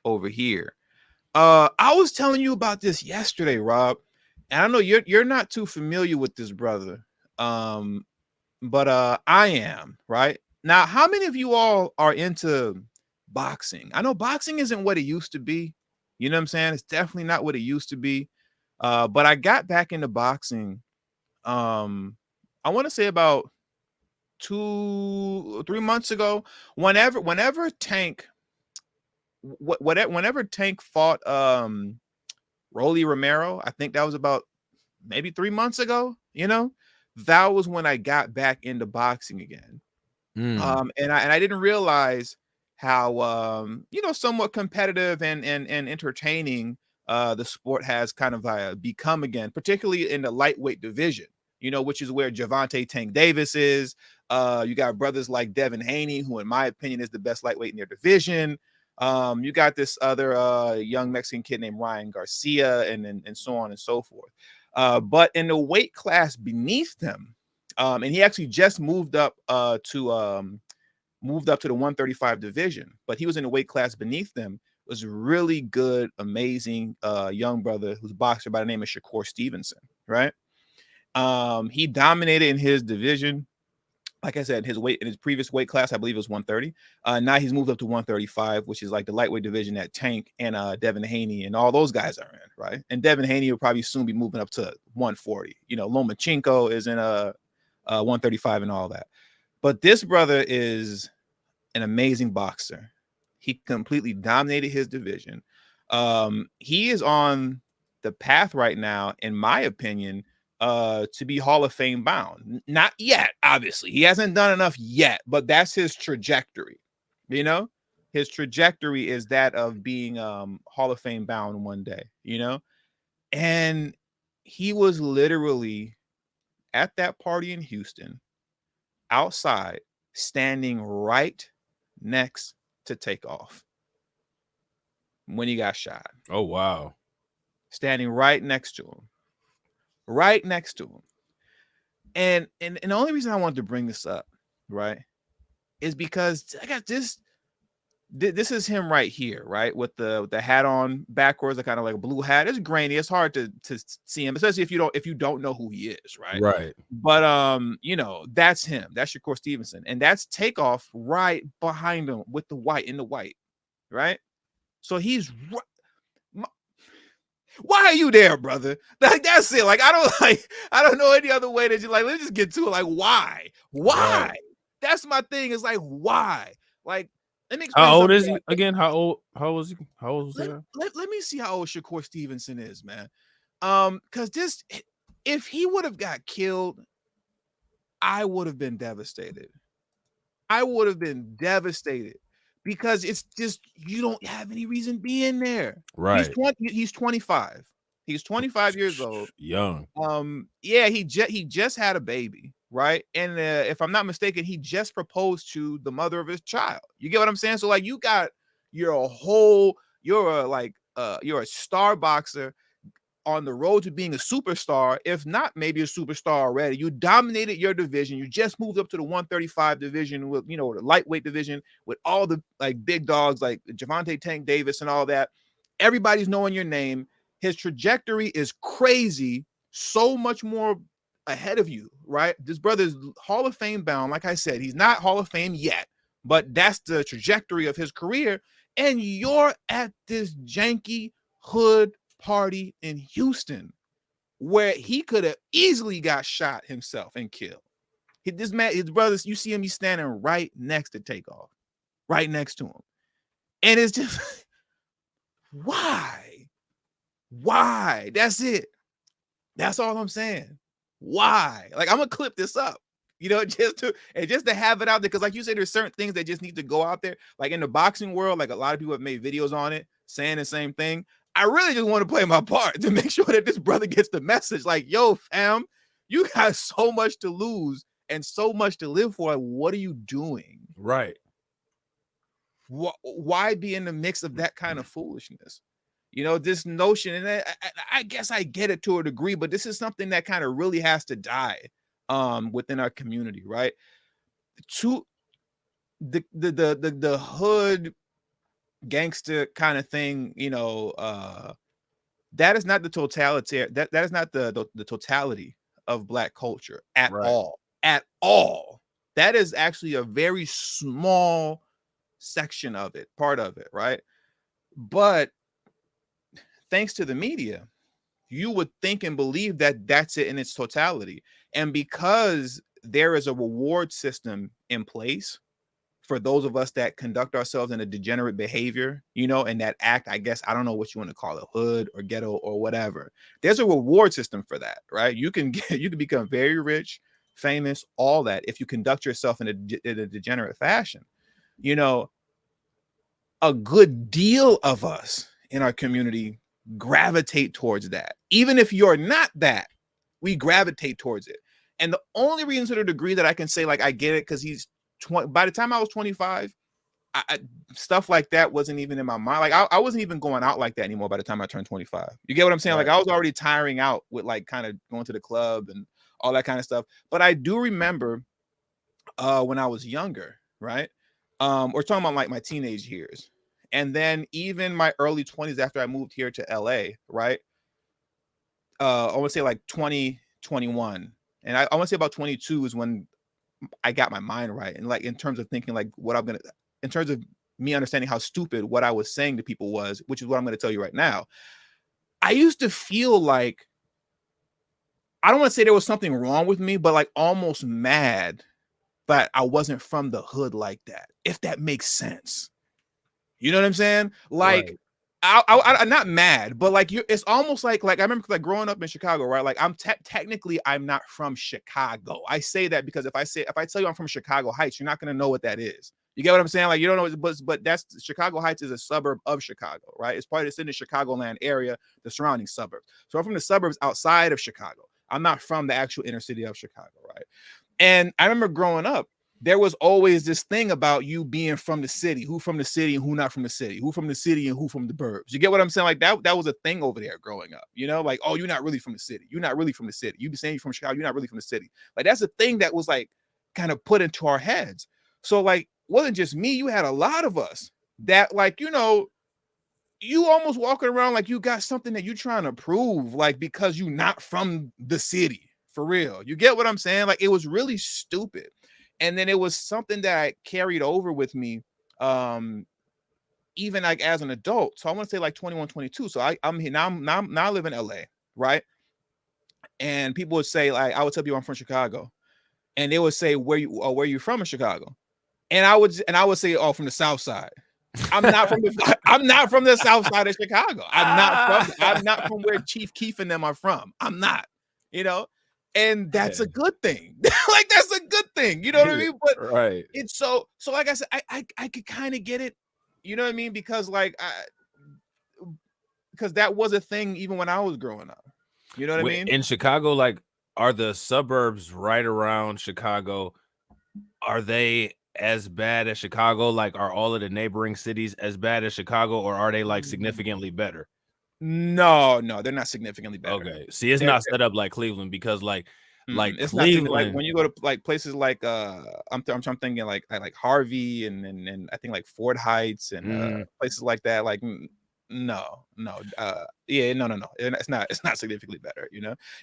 over here. I was telling you about this yesterday, Rob, and I know you're not too familiar with this brother. Um, but I am, right? Now, how many of you all are into boxing? I know boxing isn't what it used to be. You know what I'm saying? It's definitely not what it used to be. But I got back into boxing. Um, I want to say about 2 3 months ago. Whenever Tank, whenever Tank fought Rolly Romero, I think that was about maybe 3 months ago. That was when I got back into boxing again. And I didn't realize how somewhat competitive and entertaining the sport has kind of become again, particularly in the lightweight division. Which is where Javante Tank Davis is. You got brothers like Devin Haney, who, in my opinion, is the best lightweight in their division. You got this other young Mexican kid named Ryan Garcia, and so on and so forth. But in the weight class beneath them, and he actually just moved up to the 135 division, but he was in the weight class beneath them. Was a really good, amazing young brother who's a boxer by the name of Shakur Stevenson, right? He dominated in his division. Like I said, in his previous weight class, I believe it was 130. Now he's moved up to 135, which is like the lightweight division that Tank and Devin Haney and all those guys are in, right? And Devin Haney will probably soon be moving up to 140. Lomachenko is in 135 and all that. But this brother is an amazing boxer. He completely dominated his division. He is on the path right now, in my opinion, to be Hall of Fame bound. Not yet, obviously. He hasn't done enough yet, but that's his trajectory. His trajectory is that of being Hall of Fame bound one day, and he was literally at that party in Houston, outside, standing right next to Takeoff when he got shot. Oh, wow. Standing right next to him. Right next to him. And the only reason I wanted to bring this up, right, is because I got this is him right here, right, with the hat on backwards, kind of like a blue hat. It's grainy. It's hard to see him, especially if you don't know who he is, right? Right. But that's him. That's Shakur Stevenson, and that's Takeoff right behind him with the white, right? So he's why are you there, brother? Like, that's it. Like, I don't know any other way that you, like, let's just get to it. Like, why? Right. That's my thing. Is like, why? Like, let me explain How old something. is he again? How old was he? How old was he? Let me see how old Shakur Stevenson is, man. Because if he would have got killed, I would have been devastated. Because it's just, you don't have any reason being there. Right. He's 25. He's 25 years old. Young. Yeah, he just had a baby, right? And if I'm not mistaken, he just proposed to the mother of his child. You get what I'm saying? So, like, you're a star boxer on the road to being a superstar, if not maybe a superstar already. You dominated your division. You just moved up to the 135 division with, the lightweight division with all the like big dogs like Javante Tank Davis and all that. Everybody's knowing your name. His trajectory is crazy, so much more ahead of you, right? This brother's Hall of Fame bound. Like I said, he's not Hall of Fame yet, but that's the trajectory of his career. And you're at this janky hood party in Houston where he could have easily got shot himself and killed. His brothers, you see him, he's standing right next to Takeoff, right next to him. And it's just, why? That's it. That's all I'm saying. Why? Like, I'm gonna clip this up, just to have it out there. Because like you said, there's certain things that just need to go out there. Like in the boxing world, like a lot of people have made videos on it saying the same thing. I really just want to play my part to make sure that this brother gets the message. Like, yo, fam, you got so much to lose and so much to live for. Like, what are you doing? Right. Why be in the mix of that kind of foolishness? This notion, and I guess I get it to a degree, but this is something that kind of really has to die within our community, right? To the hood gangster kind of thing, that is not the totalitarian that is not the totality of Black culture at Right. all. At all. That is actually a very small section of it, part of it, right? But thanks to the media, you would think and believe that that's it in its totality. And because there is a reward system in place for those of us that conduct ourselves in a degenerate behavior, and that act, I guess, I don't know what you want to call it, hood or ghetto or whatever. There's a reward system for that, right? You can become very rich, famous, all that if you conduct yourself in a degenerate fashion. A good deal of us in our community gravitate towards that. Even if you're not that, we gravitate towards it. And the only reason to the degree that I can say, like, I get it, because by the time I was 25, stuff like that wasn't even in my mind. Like, I wasn't even going out like that anymore by the time I turned 25. You get what I'm saying? Right. Like, I was already tiring out with, like, kind of going to the club and all that kind of stuff. But I do remember when I was younger, right? We're talking about like my teenage years. And then even my early 20s after I moved here to LA, right? I want to say like 2021. And I want to say about 22 is when I got my mind right. And like in terms of thinking like in terms of me understanding how stupid what I was saying to people was, which is what I'm going to tell you right now. I used to feel like, I don't want to say there was something wrong with me, but like almost mad that I wasn't from the hood like that, if that makes sense. You know what I'm saying? Like, right. I'm not mad, but like it's almost like I remember like growing up in Chicago, right? Like I'm technically I'm not from Chicago. I say that because if I tell you I'm from Chicago Heights, you're not gonna know what that is. You get what I'm saying? Like you don't know, but that's Chicago Heights is a suburb of Chicago, right? It's in the Chicagoland area, the surrounding suburbs. So I'm from the suburbs outside of Chicago. I'm not from the actual inner city of Chicago, right? And I remember growing up, there was always this thing about you being from the city, who from the city and who not from the city, who from the city and who from the burbs. You get what I'm saying? Like that was a thing over there growing up, like, oh, you're not really from the city. You're not really from the city. You be saying you're from Chicago. You're not really from the city. Like that's a thing that was like kind of put into our heads. So like, wasn't just me. You had a lot of us that like, you almost walking around like you got something that you're trying to prove, like because you're not from the city for real. You get what I'm saying? Like it was really stupid. And then it was something that I carried over with me, even like as an adult. So I want to say like 21, 22. So I'm here now. Now I live in LA, right? And people would say like, I would tell people I'm from Chicago, and they would say, where you from in Chicago? And I would say, oh, from the South Side. I'm not from the South Side of Chicago. I'm not from where Chief Keef and them are from. I'm not, and that's a good thing. Like that's a good thing, you know what I mean? But right, it's so like I said, I could kind of get it, you know what I mean? Because like because that was a thing even when I was growing up. You know what I mean? In Chicago, like, are the suburbs right around Chicago, are they as bad as Chicago? Like, are all of the neighboring cities as bad as Chicago, or are they like significantly better? No, they're not significantly better. Okay, see, it's not set up like Cleveland because like it's Cleveland, not like when you go to like places like I'm thinking like Harvey and I think like Fort Heights and places like that. Like no, yeah, no, it's not significantly better,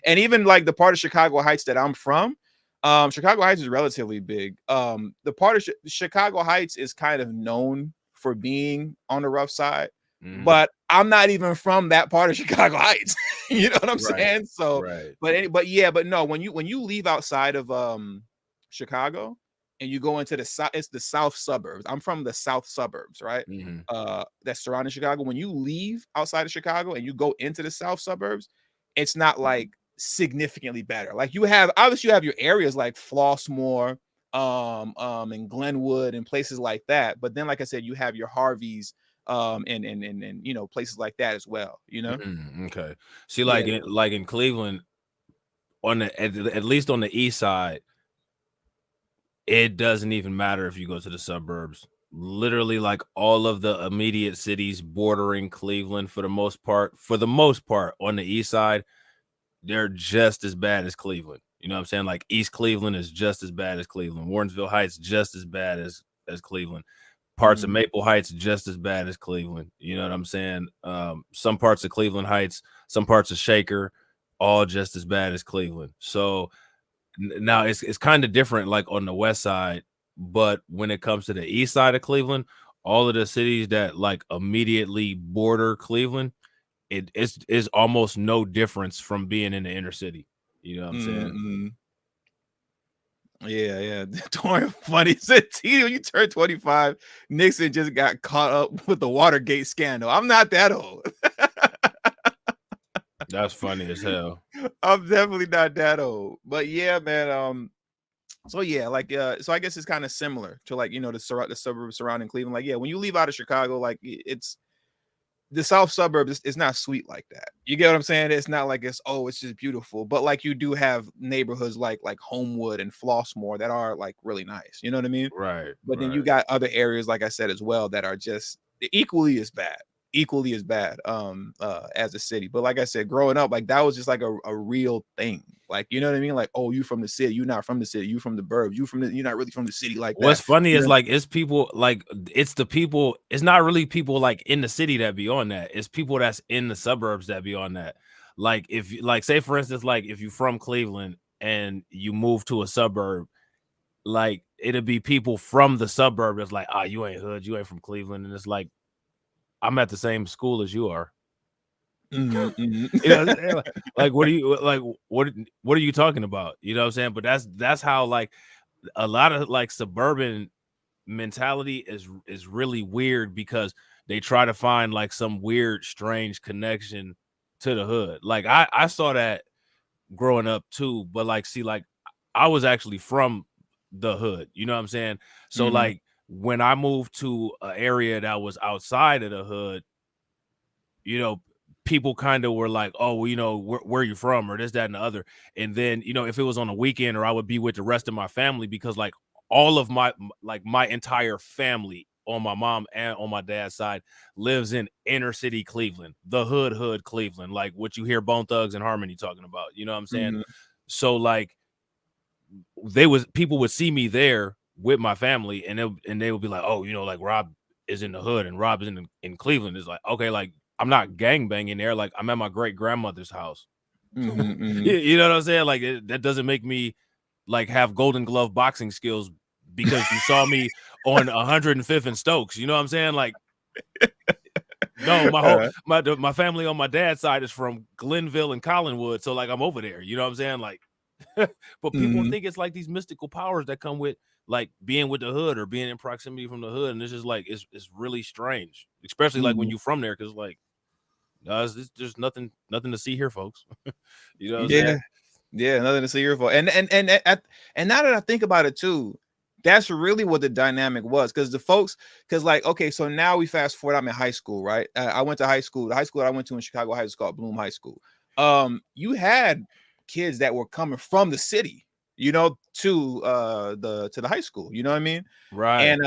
And even like the part of Chicago Heights that I'm from, Chicago Heights is relatively big. The part of Chicago Heights is kind of known for being on the rough side. But I'm not even from that part of Chicago Heights. You know what I'm saying? So, but no, when you leave outside of Chicago and you go into the south, it's the south suburbs. I'm from the south suburbs, right? That's surrounding Chicago. When you leave outside of Chicago and you go into the south suburbs, it's not like significantly better. Like you have your areas like Flossmoor, and Glenwood and places like that. But then, like I said, you have your Harveys, and places like that as well, Okay, see, like in Cleveland, on at least on the east side, it doesn't even matter if you go to the suburbs. Literally, like all of the immediate cities bordering Cleveland, for the most part on the east side, they're just as bad as Cleveland. You know what I'm saying? Like East Cleveland is just as bad as Cleveland. Warrensville Heights just as bad as Cleveland. Parts of Maple Heights just as bad as Cleveland. You know what I'm saying? Some parts of Cleveland Heights, some parts of Shaker, all just as bad as Cleveland. So now it's kind of different, like on the west side, but when it comes to the east side of Cleveland, all of the cities that like immediately border Cleveland, is almost no difference from being in the inner city. You know what I'm saying? Yeah. Dorian funny said, T, when you turn 25, Nixon just got caught up with the Watergate scandal. I'm not that old. That's funny as hell. I'm definitely not that old. But yeah, man. So yeah, like so I guess it's kind of similar to like, the suburbs surrounding Cleveland. Like, yeah, when you leave out of Chicago, like it's the south suburbs is not sweet like that. You get what I'm saying? It's not like it's just beautiful, but like you do have neighborhoods like Homewood and Flossmoor that are like really nice. You know what I mean? Right. But then you got other areas, like I said as well, that are just equally as bad. As a city. But like I said, growing up, like that was just like a real thing. Like, you know what I mean? Like, oh, you from the city, you not from the city, you from the burbs, you're not really from the city like that. What's funny is know? like it's people like it's the people, it's not really people like in the city that be on that. It's people that's in the suburbs that be on that. Like if like say for instance, like if you from Cleveland and you move to a suburb, like it'll be people from the suburb that's like, you ain't hood, you ain't from Cleveland. And it's like, I'm at the same school as you are. You know, like what are you like what are you talking about? You know what I'm saying? But that's how like a lot of like suburban mentality is really weird because they try to find like some weird strange connection to the hood. Like I saw that growing up too, but like see like I was actually from the hood, you know what I'm saying? So like when I moved to an area that was outside of the hood, you know, people kind of were like, oh, well, you know, where are you from or this, that, and the other. And then, you know, if it was on a weekend or I would be with the rest of my family because like all of my entire family on my mom and on my dad's side lives in inner city Cleveland, the hood Cleveland, like what you hear Bone Thugs and Harmony talking about, you know what I'm saying? So like people would see me there with my family and they would be like, oh, you know, like Rob is in the hood and Rob is in Cleveland. It's like, okay, like I'm not gang banging there. Like I'm at my great grandmother's house. You know what I'm saying? Like that doesn't make me like have Golden Glove boxing skills because you saw me on 105th and Stokes. You know what I'm saying? Like, no, my family on my dad's side is from Glenville and Collinwood. So like I'm over there. You know what I'm saying? Like, but people think it's like these mystical powers that come with like being with the hood or being in proximity from the hood, and it's just like it's really strange, especially like when you from there, because like there's nothing to see here, folks. You know what I'm saying? Yeah, nothing to see here for. And now that I think about it too, that's really what the dynamic was. Because like, okay, so now we fast forward, I'm in high school, right? I went to high school. The high school I went to in Chicago High was called Bloom High School. You had kids that were coming from the city, you know, to the high school, you know what I mean? Right. And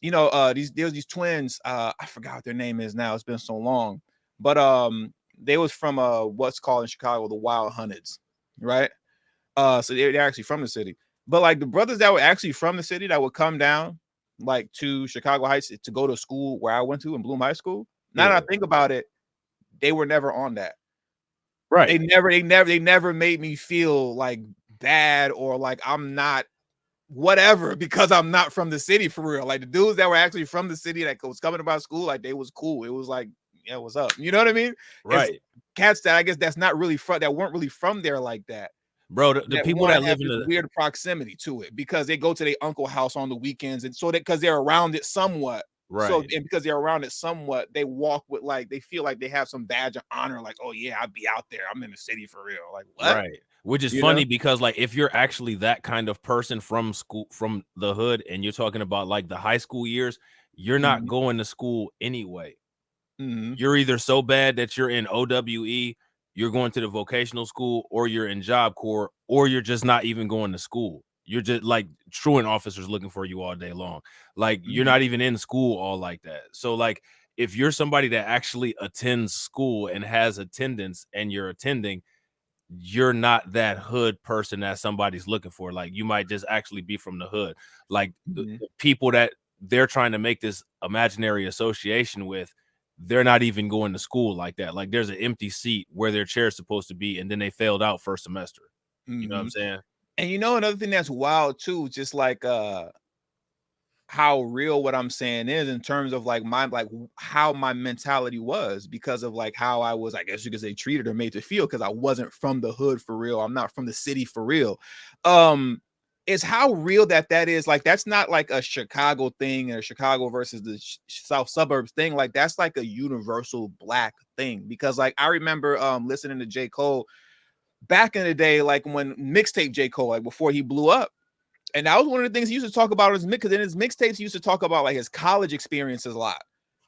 there was these twins, I forgot what their name is now, it's been so long, but they was from what's called in Chicago the Wild Hunteds, right? So they're actually from the city, but like the brothers that were actually from the city that would come down like to Chicago Heights to go to school where I went to in Bloom High School, now that I think about it, they were never on that. Right. They never made me feel like bad or like I'm not whatever because I'm not from the city for real. Like the dudes that were actually from the city that was coming about school, like they was cool. It was like, yeah, what's up? You know what I mean? Right. It's cats that I guess that's not really that weren't really from there like that. Bro, the people that live in the weird proximity to it because they go to their uncle house on the weekends, and so that because they're around it somewhat. Right. So and because they're around it somewhat, they walk with like they feel like they have some badge of honor, like, oh yeah, I'd be out there. I'm in the city for real. Like what? Right. Which is funny because like if you're actually that kind of person from school, from the hood, and you're talking about like the high school years, you're not going to school anyway. You're either so bad that you're in OWE, you're going to the vocational school, or you're in Job Corps, or you're just not even going to school. You're just like truant officers looking for you all day long. Like you're not even in school all like that. So like if you're somebody that actually attends school and has attendance and you're attending, you're not that hood person that somebody's looking for. Like you might just actually be from the hood. Like the people that they're trying to make this imaginary association with, they're not even going to school like that. Like there's an empty seat where their chair's supposed to be, and then they failed out first semester. You know what I'm saying? And another thing that's wild too, just like how real what I'm saying is in terms of like how my mentality was because of like how I was, I guess you could say, treated or made to feel because I wasn't from the hood for real. I'm not from the city for real. Is how real that is. Like that's not like a Chicago thing or Chicago versus the South suburbs thing. Like that's like a universal Black thing because like I remember listening to J. Cole back in the day, like when mixtape J. Cole, like before he blew up. And that was one of the things he used to talk about because in his mixtapes, he used to talk about like his college experiences a lot.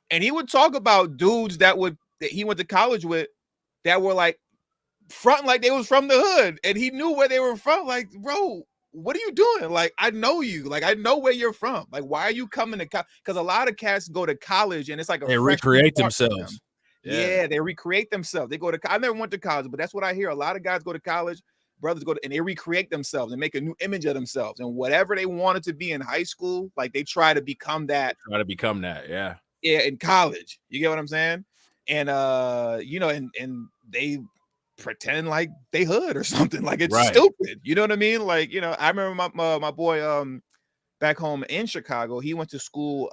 And he would talk about dudes that he went to college with that were like fronting like they was from the hood. And he knew where they were from. Like, bro, what are you doing? Like, I know you. Like, I know where you're from. Like, why are you coming to college? Because a lot of cats go to college and it's like they recreate themselves. Yeah, they recreate themselves. They go to, I never went to college, but that's what I hear. A lot of guys go to college, brothers go to, and they recreate themselves and make a new image of themselves. And whatever they wanted to be in high school, like they try to become that. Yeah. Yeah, in college. You get what I'm saying? And and they pretend like they hood or something. Like it's stupid. You know what I mean? Like, I remember my boy back home in Chicago, he went to school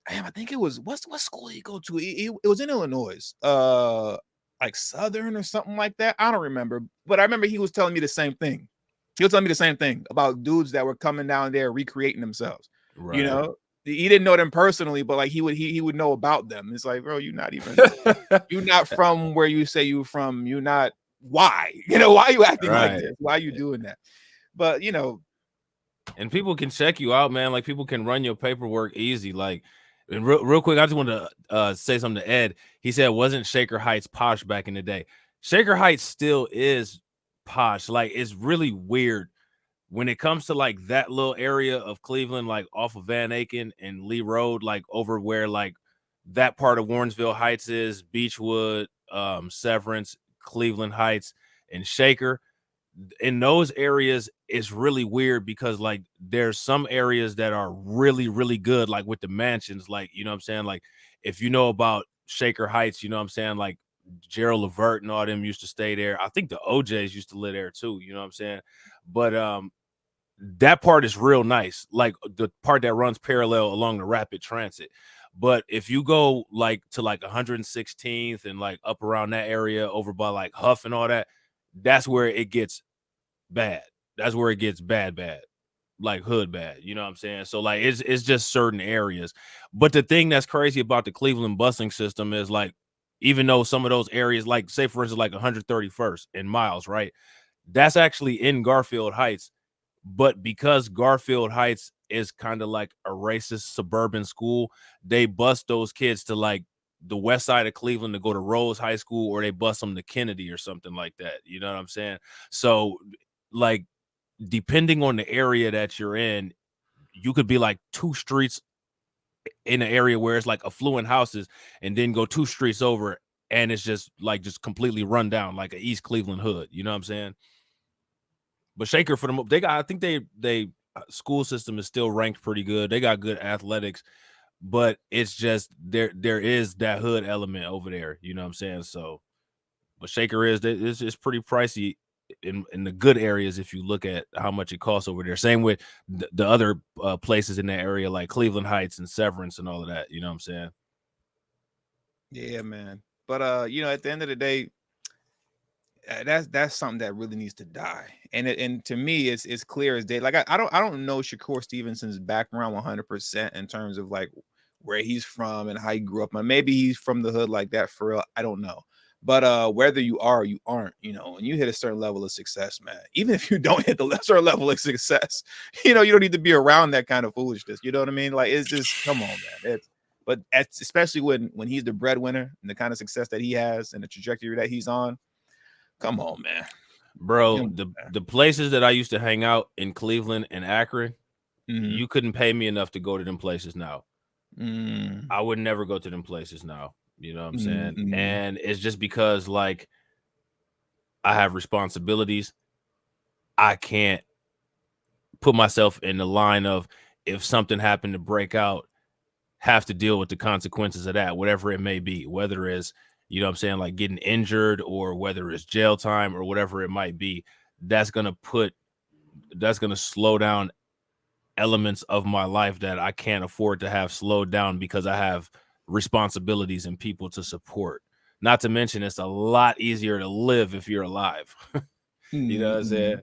I think it was what school did he go to? It was in Illinois, like Southern or something like that. I don't remember, but I remember he was telling me the same thing. He was telling me the same thing about dudes that were coming down there recreating themselves. Right. He didn't know them personally, but like he would know about them. It's like, bro, you're not from where you say you're from. You're not. Why? Why are you acting like this? Why are you doing that? But and people can check you out, man. Like people can run your paperwork easy. Like. And real quick, I just want to say something to Ed. He said, wasn't Shaker Heights posh back in the day? Shaker Heights still is posh. Like, it's really weird when it comes to, like, that little area of Cleveland, like, off of Van Aken and Lee Road, like, over where, like, that part of Warrensville Heights is, Beechwood, Severance, Cleveland Heights, and Shaker. In those areas, it's really weird because like there's some areas that are really, really good, like with the mansions, like, you know what I'm saying? Like if you know about Shaker Heights, you know what I'm saying? Like Gerald Levert and all them used to stay there. I think the OJs used to live there too, you know what I'm saying? But that part is real nice, like the part that runs parallel along the rapid transit. But if you go like to like 116th and like up around that area over by like Huff and all that, that's where it gets bad. That's where it gets bad, like hood bad. You know what I'm saying? So like it's just certain areas. But the thing that's crazy about the Cleveland busing system is like, even though some of those areas, like say for instance, like 131st in Miles, right? That's actually in Garfield Heights. But because Garfield Heights is kind of like a racist suburban school, they bus those kids to like the west side of Cleveland to go to Rose High School, or they bus them to Kennedy or something like that. You know what I'm saying? So like depending on the area that you're in, you could be like 2 streets in an area where it's like affluent houses and then go 2 streets over and it's just completely run down like a East Cleveland hood. You know what I'm saying? But Shaker, for them, they got, I think they school system is still ranked pretty good. They got good athletics, but it's just there is that hood element over there. You know what I'm saying? So, but Shaker is pretty pricey in the good areas if you look at how much it costs over there. Same with the other places in that area like Cleveland Heights and Severance and all of that. You know what I'm saying? Yeah, man. But at the end of the day, that's something that really needs to die. And to me, it's clear as day. Like I don't know Shakur Stevenson's background 100% in terms of like where he's from and how he grew up. Maybe he's from the hood like that for real. I don't know. But whether you are or you aren't, when you hit a certain level of success, man, even if you don't hit the certain level of success, you don't need to be around that kind of foolishness. You know what I mean? Like it's just, come on, man. But especially when he's the breadwinner and the kind of success that he has and the trajectory that he's on. Come on, man. Bro, the places that I used to hang out in Cleveland and Akron, you couldn't pay me enough to go to them places now. I would never go to them places now. You know what I'm saying? And it's just because like I have responsibilities. I can't put myself in the line of if something happened to break out, have to deal with the consequences of that, whatever it may be, whether it's, you know what I'm saying, like getting injured or whether it's jail time or whatever it might be. That's going to slow down elements of my life that I can't afford to have slowed down because I have responsibilities and people to support. Not to mention, it's a lot easier to live if you're alive. You know what I'm saying?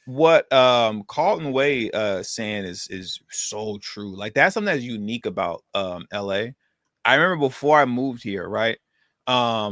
What Carlton Way saying is so true. Like that's something that's unique about LA. I remember before I moved here, right? I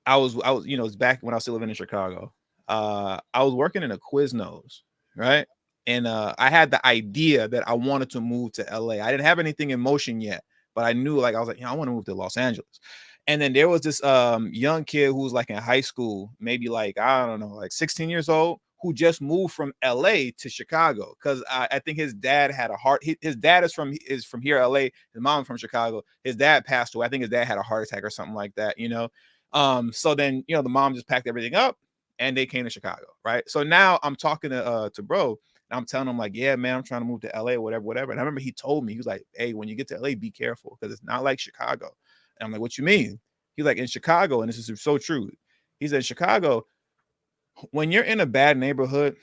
was you know, it's back when I was still living in Chicago. I was working in a Quiznos, right? And I had the idea that I wanted to move to LA. I didn't have anything in motion yet, but I knew, like, I was like, you know, I want to move to Los Angeles. And then there was this young kid who was like in high school, maybe like, I don't know, like 16 years old, who just moved from LA to Chicago because I think his dad had a heart. His dad is from here, LA. His mom from Chicago. His dad passed away. I think his dad had a heart attack or something like that, you know. So then, you know, the mom just packed everything up and they came to Chicago, right? So now I'm talking to bro, and I'm telling him like, yeah, man, I'm trying to move to LA, whatever. And I remember he told me, he was like, hey, when you get to LA, be careful because it's not like Chicago. And I'm like, what you mean? He's like, in Chicago, and this is so true. He said, Chicago, when you're in a bad neighborhood,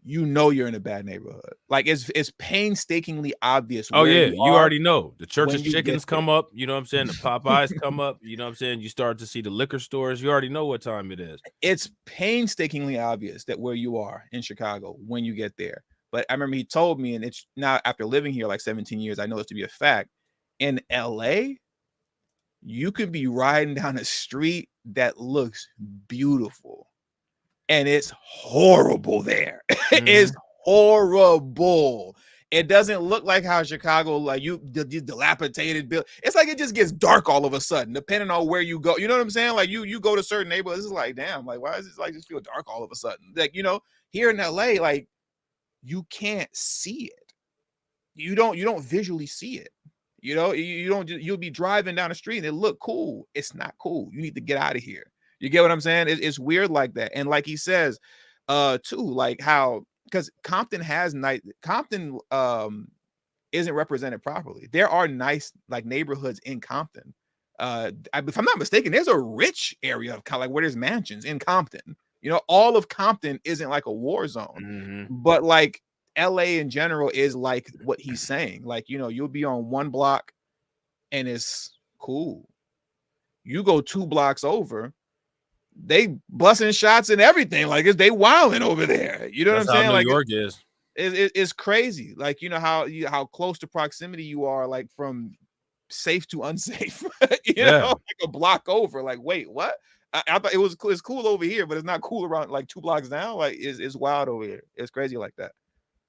you know you're in a bad neighborhood. Like it's painstakingly obvious. Oh yeah, you already know. The Church's when you Chickens come up, you know what I'm saying? The Popeyes come up, you know what I'm saying? You start to see the liquor stores. You already know what time it is. It's painstakingly obvious that where you are in Chicago when you get there. But I remember he told me, and it's now after living here like 17 years, I know this to be a fact. In LA, you could be riding down a street that looks beautiful, and it's horrible there. It's horrible. It doesn't look like how Chicago, like the dilapidated build. It's like it just gets dark all of a sudden, depending on where you go. You know what I'm saying? Like you go to certain neighborhoods, it's like, damn, like why is this like just feel dark all of a sudden? Like, you know, here in LA, like you can't see it. You don't visually see it. You know, you don't. You'll be driving down the street and it look cool. It's not cool. You need to get out of here. You get what I'm saying? It's weird like that. And like he says, too, like how because Compton isn't represented properly. There are nice like neighborhoods in Compton. If I'm not mistaken, there's a rich area of kind of like where there's mansions in Compton. You know, all of Compton isn't like a war zone, but like LA in general is like what he's saying. Like, you know, you'll be on one block and it's cool. You go 2 blocks over, they busting shots and everything. Like they wilding over there. You know what I'm saying? New Like York is. It's crazy. Like, you know how close to proximity you are, like from safe to unsafe. You know, like a block over. Like, wait, what? I thought it's cool over here, but it's not cool around like 2 blocks down. Like it's wild over here. It's crazy like that.